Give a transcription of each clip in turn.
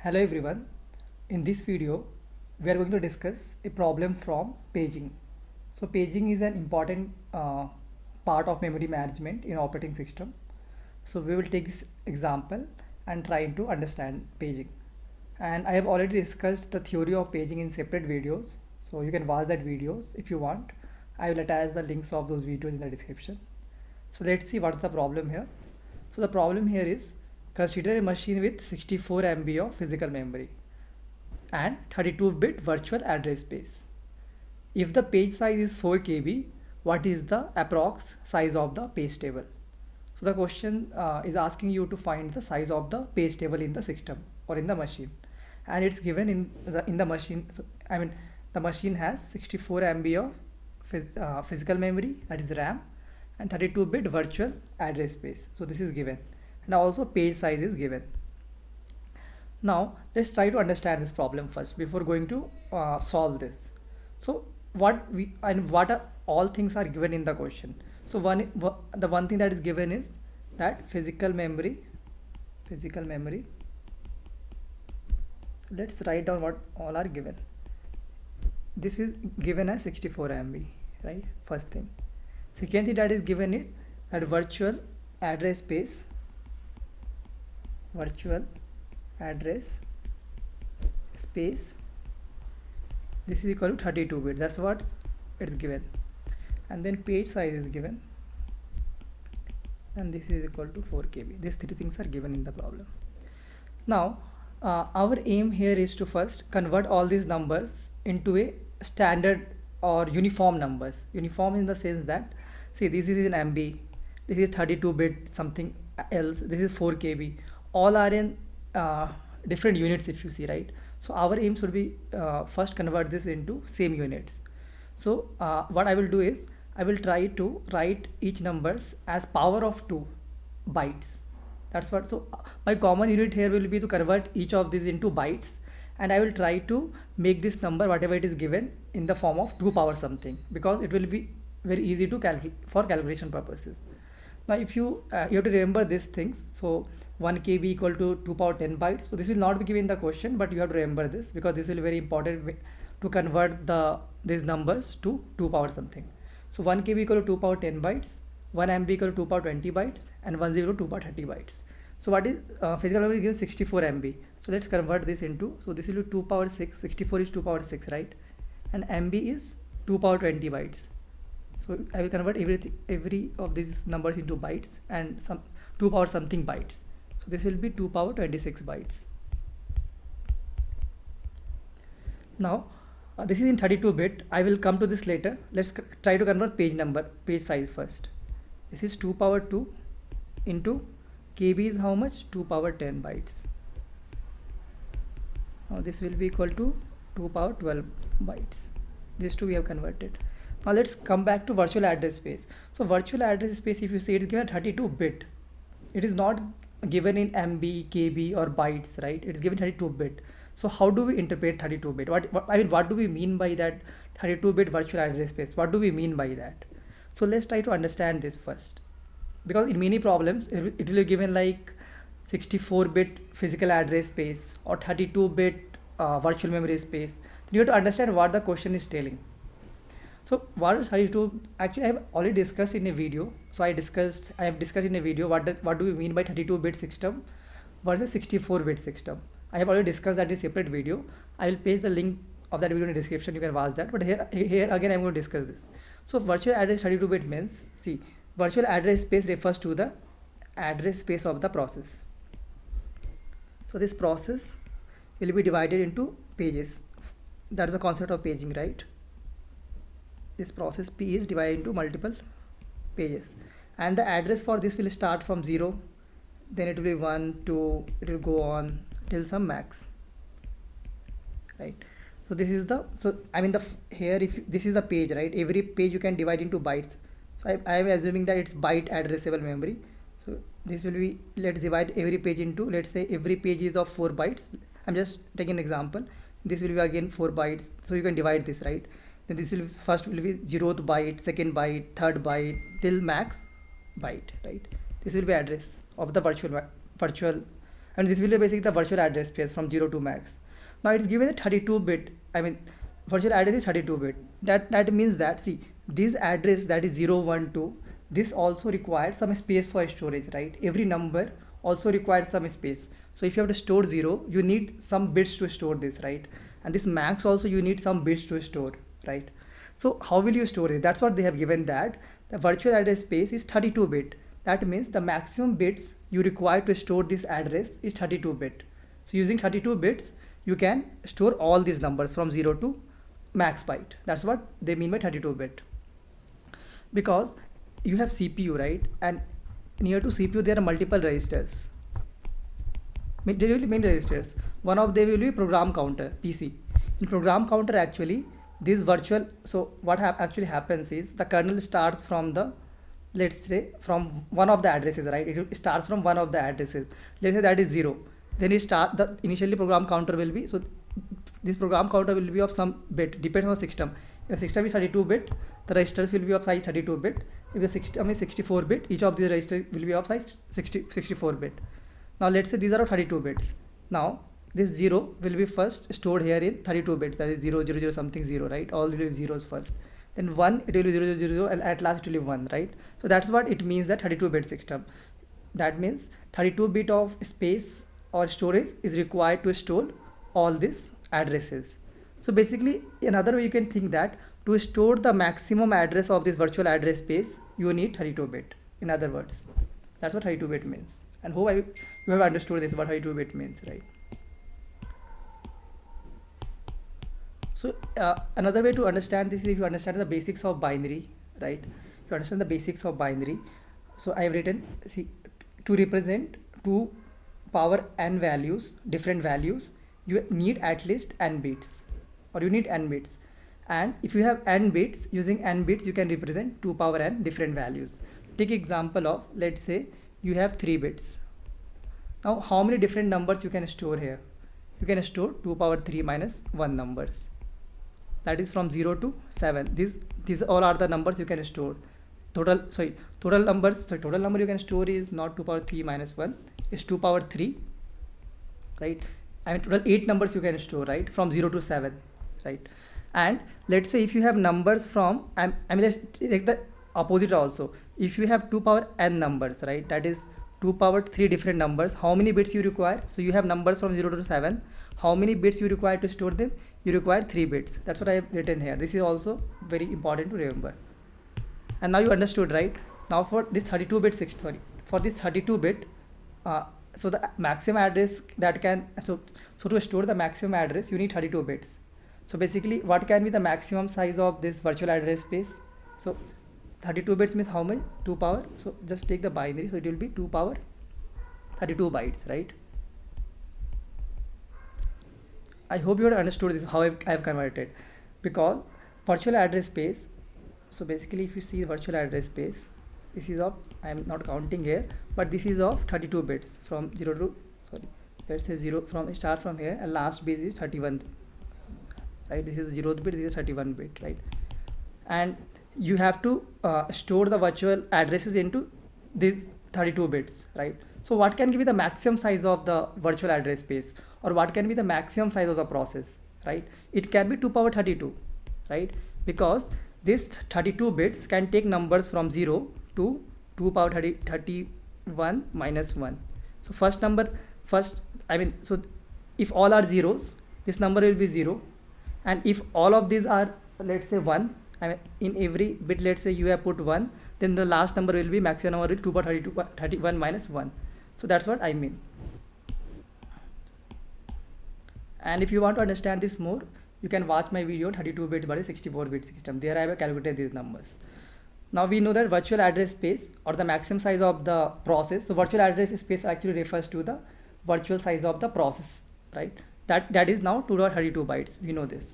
Hello everyone. In this video, we are going to discuss a problem from paging. So paging is an important part of memory management in operating system. So we will take this example and try to understand paging. And I have already discussed the theory of paging in separate videos. So you can watch that videos if you want. I will attach the links of those videos in the description. So let's see what's the problem here. So the problem here is consider a machine with 64 MB of physical memory and 32-bit virtual address space. If the page size is 4 KB, what is the approx size of the page table? So the question is asking you to find the size of the page table in the system or in the machine, and it's given in the machine. So, the machine has 64 MB of physical memory, that is RAM, and 32-bit virtual address space. So this is given, and also page size is given. Now let's try to understand this problem first before going to solve this. So what are all things are given in the question. So the one thing that is given is that physical memory. Let's write down what all are given. This is given as 64 MB, right? First thing. Second thing that is given is that virtual address space. This is equal to 32 bit. That's what it's given. And then page size is given, and this is equal to 4 KB. These three things are given in the problem. Now our aim here is to first convert all these numbers into a standard or uniform numbers. Uniform in the sense that, see, this is in MB, this is 32-bit something else, this is 4 KB. All are in different units, if you see, right? So our aim should be first convert this into same units. So what I will do is I will try to write each numbers as power of 2 bytes. That's what. So my common unit here will be to convert each of these into bytes, and I will try to make this number, whatever it is given, in the form of 2 power something, because it will be very easy to calculate for calculation purposes. Now if you have to remember these things. So 1 KB equal to 2 power 10 bytes. So this will not be given in the question, but you have to remember this because this will be very important to convert these numbers to 2 power something. So 1 KB equal to 2 power 10 bytes, 1 MB equal to 2 power 20 bytes, and 1 0 2 power 30 bytes. So what is physical memory is given 64 MB. So let's convert this into, so this will be 2 power 6, 64 is 2 power 6, right? And MB is 2 power 20 bytes. So I will convert every of these numbers into bytes and some 2 power something bytes. So this will be 2 power 26 bytes. Now this is in 32-bit. I will come to this later. Let's try to convert page size first. This is 2 power 2 into KB is how much? 2 power 10 bytes. Now this will be equal to 2 power 12 bytes. These two we have converted. Now let's come back to virtual address space. So virtual address space, if you see, it is given 32-bit. It is not given in MB, KB or bytes, right? It's given 32-bit. So how do we interpret 32-bit? What do we mean by that 32-bit virtual address space? What do we mean by that? So let's try to understand this first, because in many problems it will be given like 64-bit physical address space or 32-bit virtual memory space. You have to understand what the question is telling. So what is 32? Actually, I have already discussed in a video. So I have discussed in a video what do we mean by 32-bit system versus 64-bit system. I have already discussed that in a separate video. I will paste the link of that video in the description. You can watch that. But here again, I'm going to discuss this. So virtual address 32-bit means, see, virtual address space refers to the address space of the process. So this process will be divided into pages. That is the concept of paging, right? This process P is divided into multiple pages, and the address for this will start from 0, then it will be 1, 2, it will go on till some max, right? So this is the, so I mean here if this is the page, right? Every page you can divide into bytes. So I am assuming that it's byte addressable memory. So this will be, let's divide every page into, let's say every page is of 4 bytes. I'm just taking an example. This will be again 4 bytes. So you can divide this, right? Then this will first will be 0th byte, 2nd byte, 3rd byte till max byte, right? This will be address of the virtual and this will be basically the virtual address space from 0 to max. Now it's given a 32 bit, I mean virtual address is 32 bit. That means that, see, this address that is 0 1 2, this also requires some space for storage, right? Every number also requires some space. So if you have to store 0, you need some bits to store this, right? And this max also you need some bits to store, right? So how will you store it? That's what they have given, that the virtual address space is 32 bit. That means the maximum bits you require to store this address is 32 bit. So using 32 bits, you can store all these numbers from 0 to max byte. That's what they mean by 32 bit. Because you have CPU, right? And near to CPU there are multiple registers. There will be many registers. One of them will be program counter, PC. In program counter, actually this virtual, so what actually happens is the kernel starts from the, let's say from one of the addresses, right? It starts from one of the addresses. Let's say that is 0. Then it start, the initially program counter will be, so this program counter will be of some bit, depends on the system. If the system is 32 bit, the registers will be of size 32 bit. If the system is 64 bit, each of these registers will be of size 64 bit. Now let's say these are of 32 bits. Now this 0 will be first stored here in 32 bits, that is 0 0 0 something 0, right? All will be zeros first. Then 1, it will be 0 0 0 0, and at last it will be 1, right? So that's what it means, that 32 bit system. That means 32 bit of space or storage is required to store all these addresses. So basically another way you can think that to store the maximum address of this virtual address space, you need 32 bit. In other words, that's what 32 bit means. And hope you have understood this, what 32 bit means, right? So another way to understand this is if you understand the basics of binary, right? If you understand the basics of binary, so I have written, see, to represent 2 power n values, different values, you need at least n bits, or you need n bits. And if you have n bits, using n bits you can represent 2 power n different values. Take example of, let's say you have 3 bits. Now how many different numbers you can store here? You can store 2 power 3 minus 1 numbers. That is from 0 to 7. These all are the numbers you can store. Total number you can store is not 2 power 3 minus 1, is 2 power 3, right? I mean total 8 numbers you can store, right? From 0 to 7, right? And let's say if you have numbers from, I mean let's take the opposite also. If you have 2 power n numbers, right? That is 2 power 3 different numbers. How many bits you require? So you have numbers from 0 to 7. How many bits you require to store them? You require 3 bits. That's what I have written here. This is also very important to remember. And now you understood, right? Now for this 32 bit, for this 32 bit, so the maximum address that can, so to store the maximum address, you need 32 bits. So basically what can be the maximum size of this virtual address space? So 32 bits means how much? 2 power, so just take the binary, so it will be 2 power 32 bytes, right? I hope you have understood this, how I have converted. Because virtual address space, so basically if you see virtual address space, this is of, I am not counting here, but this is of 32 bits from 0 to, sorry, let's say 0 from, start from here, and last bit is 31, right? This is 0th bit, this is 31 bit, right? And you have to store the virtual addresses into these 32 bits, right? So what can be the maximum size of the virtual address space, or what can be the maximum size of the process, right? It can be 2 power 32, right? Because this 32 bits can take numbers from 0 to 2 power 31 minus 1. So so if all are zeros, this number will be 0, and if all of these are, let's say 1, I mean in every bit, let's say you have put 1, then the last number will be, maximum number will be 2 power 31 minus 1. So that's what I mean. And if you want to understand this more, you can watch my video on 32 bit versus 64 bit system. There I have calculated these numbers. Now we know that virtual address space, or the maximum size of the process, so virtual address space actually refers to the virtual size of the process, right? That is now 2.32 bytes. We know this,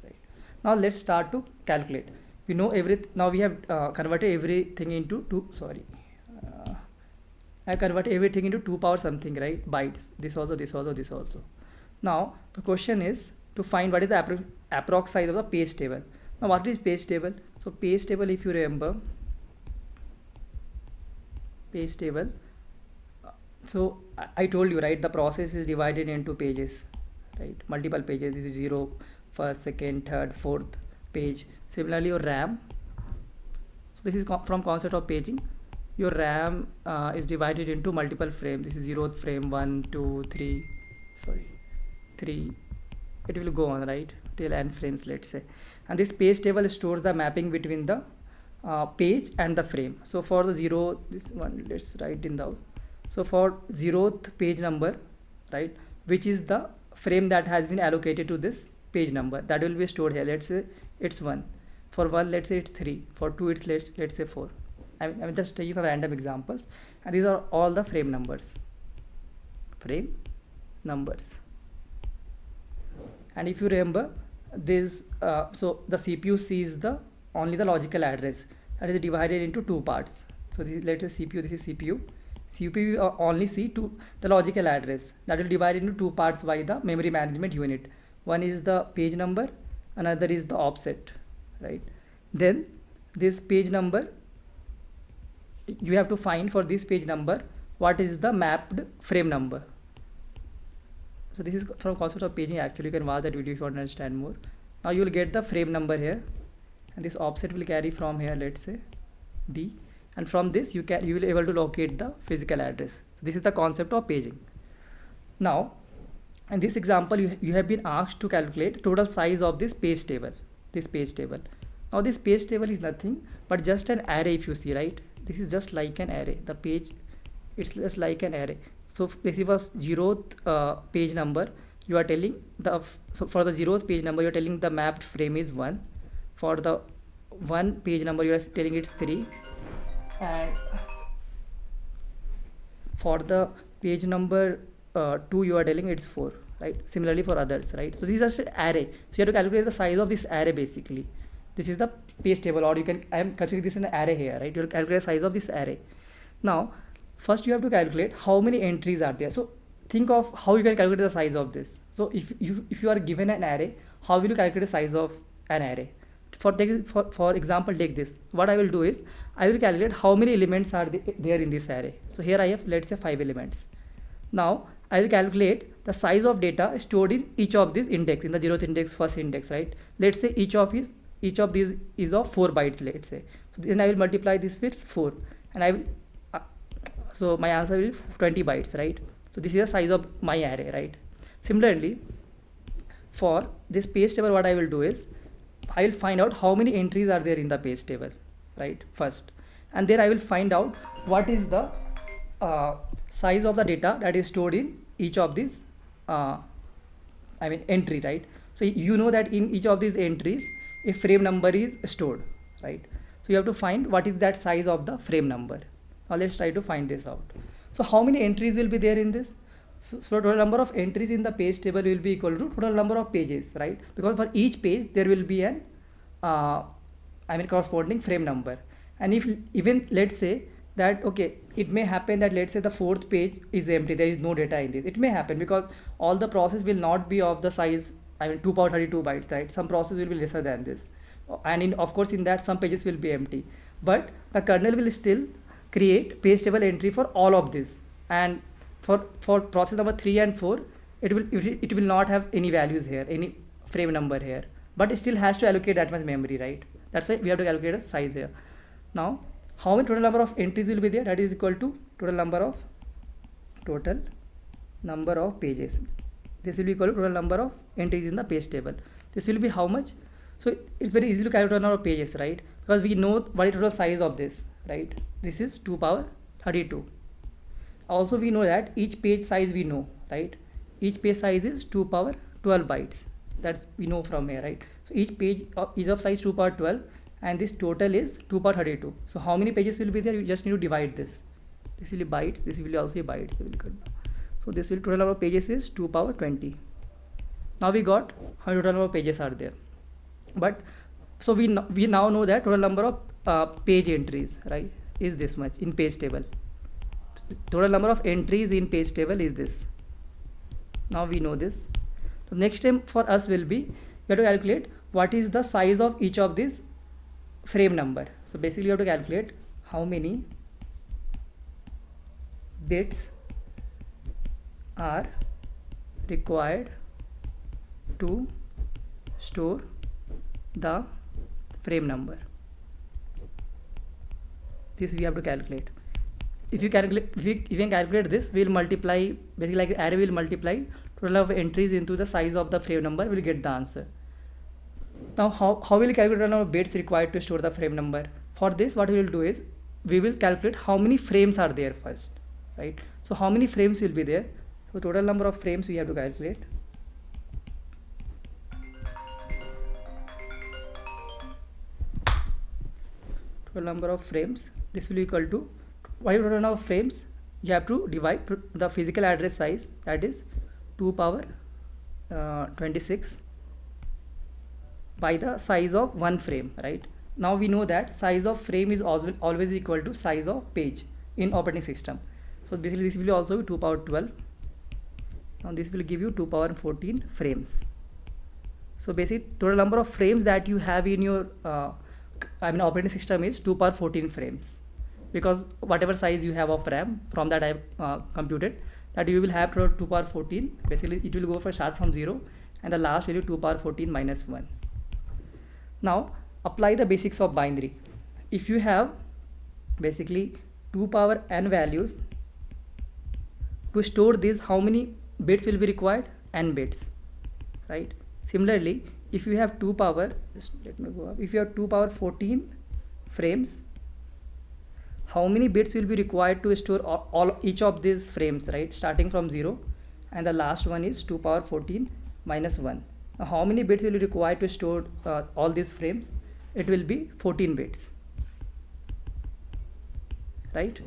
right? Now let's start to calculate. We know now we have converted everything into I converted everything into 2 power something, right? Bytes. This also, this also, this also. Now the question is to find what is the approx size of the page table. Now what is page table? So page table, if you remember, page table, so I told you, right, the process is divided into pages, right, multiple pages. This is 0, first, second, third, fourth page. Similarly, your RAM, so this is from concept of paging. Your RAM is divided into multiple frames. This is 0th frame, 1, 2, 3, sorry, 3. It will go on, right, till n frames, let's say. And this page table stores the mapping between the page and the frame. So for the this one, let's write in the, so for 0th page number, right, which is the frame that has been allocated to this page number, that will be stored here. Let's say it's 1. For 1, let's say it's 3. For 2, it's let's say 4. I'm just taking some random examples, and these are all the frame numbers. Frame numbers. And if you remember this, so the CPU sees only the logical address, that is divided into two parts. So this, let's say CPU, this is CPU. CPU only see the logical address, that will divide into two parts by the memory management unit. One is the page number, another is the offset, right? Then this page number, you have to find for this page number what is the mapped frame number. So this is from concept of paging. Actually, you can watch that video if you want to understand more. Now you will get the frame number here, and this offset will carry from here, let's say D, and from this you will be able to locate the physical address. This is the concept of paging. Now in this example, you have been asked to calculate total size of this page table. Now this page table is nothing but just an array. If you see, right, this is just like an array. The page, it's just like an array. So this was 0th page number. You are telling so for the 0th page number, you are telling the mapped frame is 1. For the 1 page number, you are telling it's 3. And for the page number 2, you are telling it's 4, right? Similarly for others, right? So this is just an array. So you have to calculate the size of this array basically. This is the page table, or I am considering this an array here, right? You will calculate the size of this array. Now, first you have to calculate how many entries are there. So think of how you can calculate the size of this. So if you are given an array, how will you calculate the size of an array? For example, take this. What I will do is, I will calculate how many elements are there in this array. So here I have, let's say, 5 elements. Now I will calculate the size of data stored in each of these index, in the 0th index, first index, right? Let's say each of these is of 4 bytes, let's say. So then I will multiply this with 4, and I will so my answer will be 20 bytes, right? So this is the size of my array, right? Similarly, for this page table, what I will do is, I will find out how many entries are there in the page table, right, first, and then I will find out what is the size of the data that is stored in each of these entry, right? So you know that in each of these entries a frame number is stored, right? So you have to find what is that size of the frame number. Now let's try to find this out. So how many entries will be there in this? So total number of entries in the page table will be equal to total number of pages, right? Because for each page there will be an corresponding frame number. And if even, let's say that, okay, it may happen that, let's say, the 4th page is empty, there is no data in this. It may happen because all the process will not be of the size 2 power 32 bytes, right? Some process will be lesser than this, and of course in that some pages will be empty, but the kernel will still create page table entry for all of this. And for process number 3 and 4, it will not have any values here, any frame number here, but it still has to allocate that much memory, right? That's why we have to calculate a size here. Now how many total number of entries will be there? That is equal to total number of pages. This will be equal to total number of entries in the page table. This will be how much? So it's very easy to calculate number of pages, right? Because we know what is total size of this, right? This is 2 power 32. Also we know that each page size we know, right? Each page size is 2 power 12 bytes. That we know from here, right? So each page is of size 2 power 12, and this total is 2 power 32. So how many pages will be there? You just need to divide this. This will be bytes. This will be also bytes. So this will total number of pages is 2 power 20. Now we got how many total number of pages are there. But so we now know that total number of page entries, right, is this much in page table. Total number of entries in page table is this. Now we know this. The next step for us will be, you have to calculate what is the size of each of these frame number. So basically you have to calculate how many bits are required to store the frame number. This we have to calculate. If you calculate, if you can calculate this, we will multiply, basically like array will multiply total of entries into the size of the frame number, we will get the answer. Now how will you calculate the number of bits required to store the frame number? For this, what we will do is, we will calculate how many frames are there first, right? So how many frames will be there? So total number of frames we have to calculate. Total number of frames, this will be equal to, why total number of frames? You have to divide the physical address size, that is 2 power 26 by the size of one frame, right? Now we know that size of frame is always equal to size of page in operating system. So basically this will also be 2 power 12. Now this will give you 2 power 14 frames. So basically total number of frames that you have in your operating system is 2 power 14 frames, because whatever size you have of RAM, from that I have computed that you will have 2 power 14. Basically it will go for start from 0 and the last value 2 power 14 minus 1. Now apply the basics of binary. If you have basically 2 power n values, to store these, how many bits will be required? N bits, right? Similarly, if you have 2 power, let me go up, if you have 2 power 14 frames, how many bits will be required to store each of these frames, right? Starting from 0 and the last one is 2 power 14 minus 1. Now how many bits will be required to store all these frames? It will be 14 bits, right?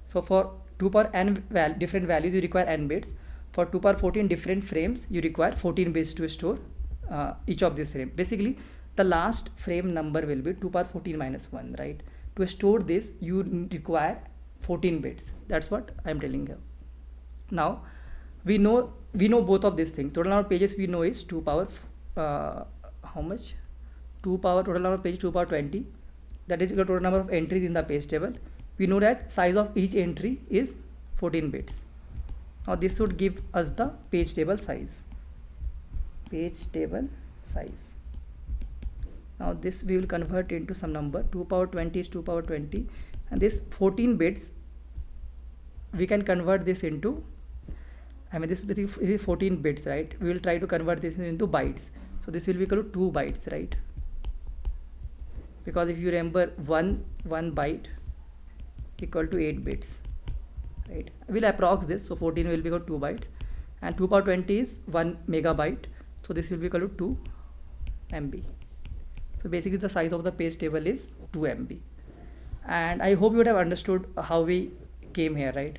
So for 2 power n different values you require n bits. For 2 power 14 different frames you require 14 bits to store each of these frames. Basically the last frame number will be 2 power 14 minus 1, right? To store this you require 14 bits. That's what I am telling you. Now we know both of these things. Total number of pages we know is 2 power how much? 2 power, total number of pages 2 power 20. That is the total number of entries in the page table. We know that size of each entry is 14 bits. Now this should give us the page table size. Page table size. Now this we will convert into some number. 2 power 20 is 2 power 20, and this 14 bits we can convert this into, this is 14 bits, right? We will try to convert this into bytes. So this will be equal to 2 bytes, right? Because if you remember, one byte equal to 8 bits, right? We'll approx this. So 14 will be equal to 2 bytes, and 2 power 20 is 1 megabyte. So this will be equal to 2 MB. So basically the size of the page table is 2 MB. And I hope you would have understood how we came here, right?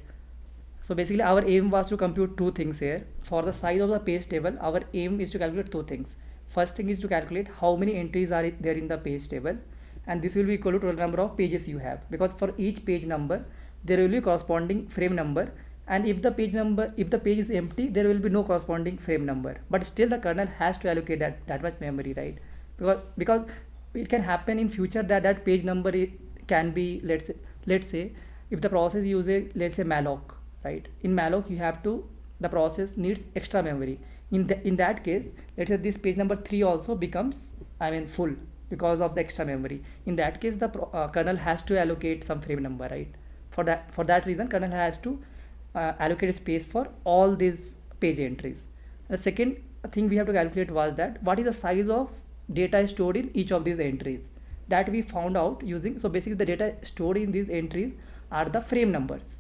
So basically our aim was to compute two things here. For the size of the page table, our aim is to calculate two things. First thing is to calculate how many entries are there in the page table, and this will be equal to total number of pages you have, because for each page number there will be corresponding frame number, and if the page is empty, there will be no corresponding frame number, but still the kernel has to allocate that much memory, right? Because it can happen in future that page number can be, let's say if the process uses, let's say, malloc, right? In malloc the process needs extra memory. In that case, let's say this page number 3 also becomes full because of the extra memory. In that case the kernel has to allocate some frame number, right? For that reason kernel has to allocate space for all these page entries. The second thing we have to calculate was that what is the size of data stored in each of these entries, that we found out using, so basically the data stored in these entries are the frame numbers.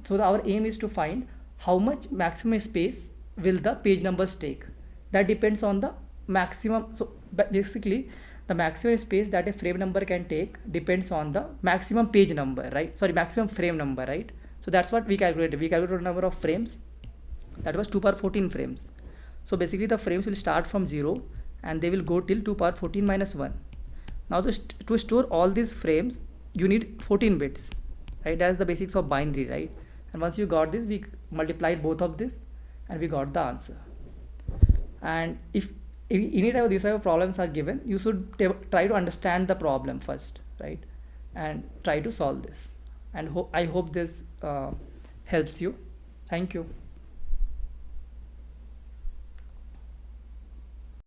So our aim is to find how much maximum space will the page numbers take. That depends on the maximum. So basically the maximum space that a frame number can take depends on the maximum page number, right? Sorry, maximum frame number, right? So that's what we calculated. We calculated the number of frames, that was 2 power 14 frames. So basically the frames will start from 0 and they will go till 2 power 14 minus 1. Now to store all these frames you need 14 bits, right? That's the basics of binary, right? And once you got this, we multiplied both of this and we got the answer. And if any type of these type of problems are given, you should try to understand the problem first, right? And try to solve this. And I hope this helps you. Thank you.